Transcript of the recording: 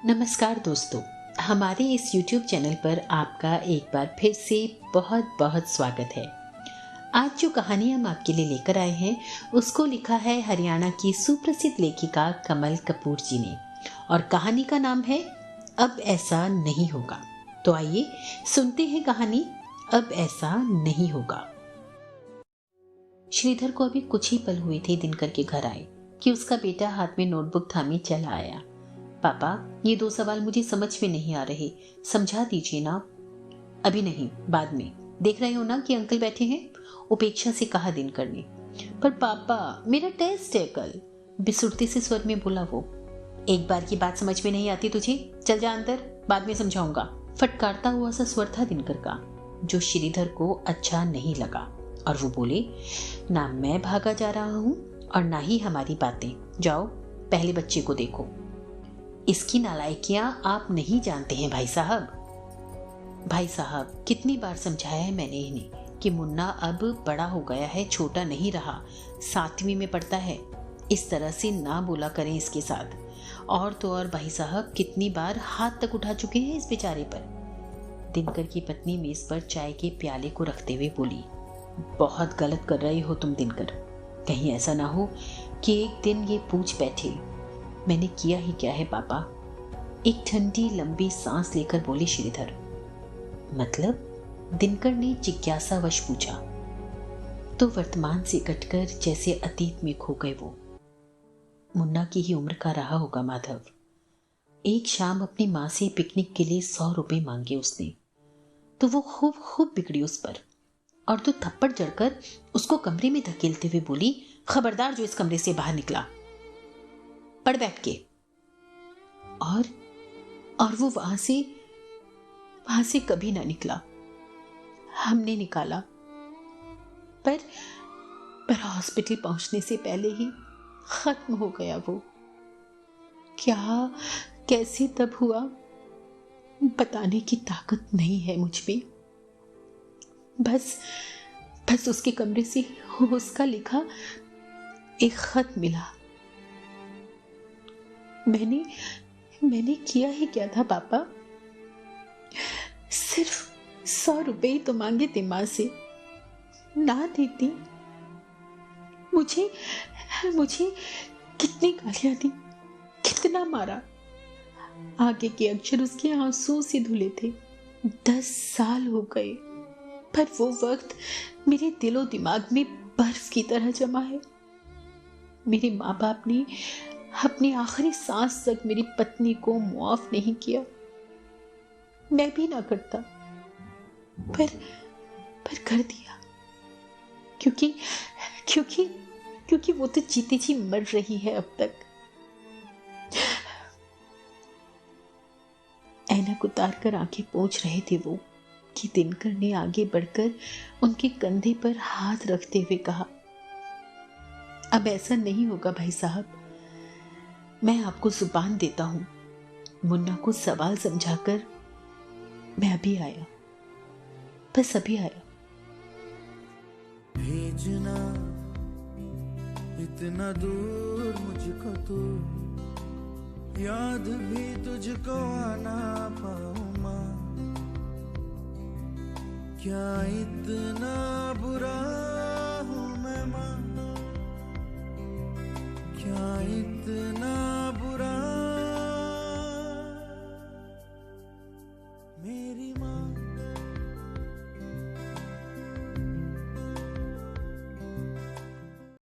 नमस्कार दोस्तों, हमारे इस YouTube चैनल पर आपका एक बार फिर से बहुत बहुत स्वागत है। आज जो कहानी हम आपके लिए लेकर आए हैं उसको लिखा है हरियाणा की सुप्रसिद्ध लेखिका कमल कपूर जी ने और कहानी का नाम है अब ऐसा नहीं होगा। तो आइए सुनते हैं कहानी अब ऐसा नहीं होगा। श्रीधर को अभी कुछ ही पल हुए थे दिनकर के घर आए कि उसका बेटा हाथ में नोटबुक थामे चला आया। पापा, ये 2 सवाल मुझे समझ में नहीं आ रहे, समझा दीजिए ना। अभी नहीं, बाद में। देख रहे हो ना कि अंकल बैठे हैं, उपेक्षा से कहा दिनकर ने। पर पापा, मेरा टेस्ट है कल, बिसुरते से स्वर में बोला वो। एक बार की बात समझ में नहीं आती तुझे? चल जा अंदर, बाद में समझाऊंगा। फटकारता हुआ सा स्वर था दिनकर का, जो श्रीधर को अच्छा नहीं लगा और वो बोले, ना मैं भागा जा रहा हूं और ना ही हमारी बातें। जाओ पहले बच्चे को देखो। इसकी नालायकियां आप नहीं जानते हैं भाई साहब। भाई साहब, कितनी बार समझाया है मैंने इन्हें कि मुन्ना अब बड़ा हो गया है, छोटा नहीं रहा, 7वीं में पढ़ता है। इस तरह से ना बोला करें इसके साथ। और तो और भाई साहब, कितनी बार हाथ तक उठा चुके हैं इस बेचारे पर। दिनकर की पत्नी मेज पर चाय के प्याले को रखते हुए बोली, बहुत गलत कर रही हो तुम दिनकर। कहीं ऐसा ना हो कि एक दिन ये पूछ बैठे, मैंने किया ही क्या है पापा? एक ठंडी लंबी सांस लेकर बोले श्रीधर। मतलब? दिनकर ने जिज्ञासावश पूछा। तो वर्तमान से कटकर जैसे अतीत में खो गए वो। मुन्ना की ही उम्र का रहा होगा माधव। एक शाम अपनी माँ से पिकनिक के लिए 100 रुपए मांगे उसने, तो वो खूब बिगड़ी उस पर और तो थप्पड़ जड़कर उसको कमरे में धकेलते हुए बोली, खबरदार जो इस कमरे से बाहर निकला, पढ़ बैठ के। और वो वहां से कभी ना निकला। हमने निकाला, पर हॉस्पिटल पहुंचने से पहले ही खत्म हो गया वो। क्या कैसे तब हुआ बताने की ताकत नहीं है मुझ में। बस उसके कमरे से उसका लिखा एक खत मिला। मैंने किया ही क्या था पापा? सिर्फ 100 रुपए ही तो मांगे थे मां से, ना देती। मुझे कितनी गालियां दी, कितना मारा। आगे के अक्षर उसके आंसुओं से धुले थे। 10 साल हो गए, पर वो वक्त मेरे दिलो दिमाग में बर्फ की तरह जमा है। मेरे माँ बाप ने अपनी आखिरी सांस तक मेरी पत्नी को मुआफ नहीं किया। मैं भी ना करता, पर कर दिया, क्योंकि वो तो जीते जी मर रही है अब तक। ऐनक उतार कर आंखें पोंछ रहे थे वो कि दिनकर ने आगे बढ़कर उनके कंधे पर हाथ रखते हुए कहा, अब ऐसा नहीं होगा भाई साहब। मैं आपको जुबान देता हूं। मुन्ना को सवाल समझाकर मैं अभी आया, बस अभी आया। भेजना इतना दूर मुझको तो, याद भी तुझको आना पाऊं मां। क्या इतना बुरा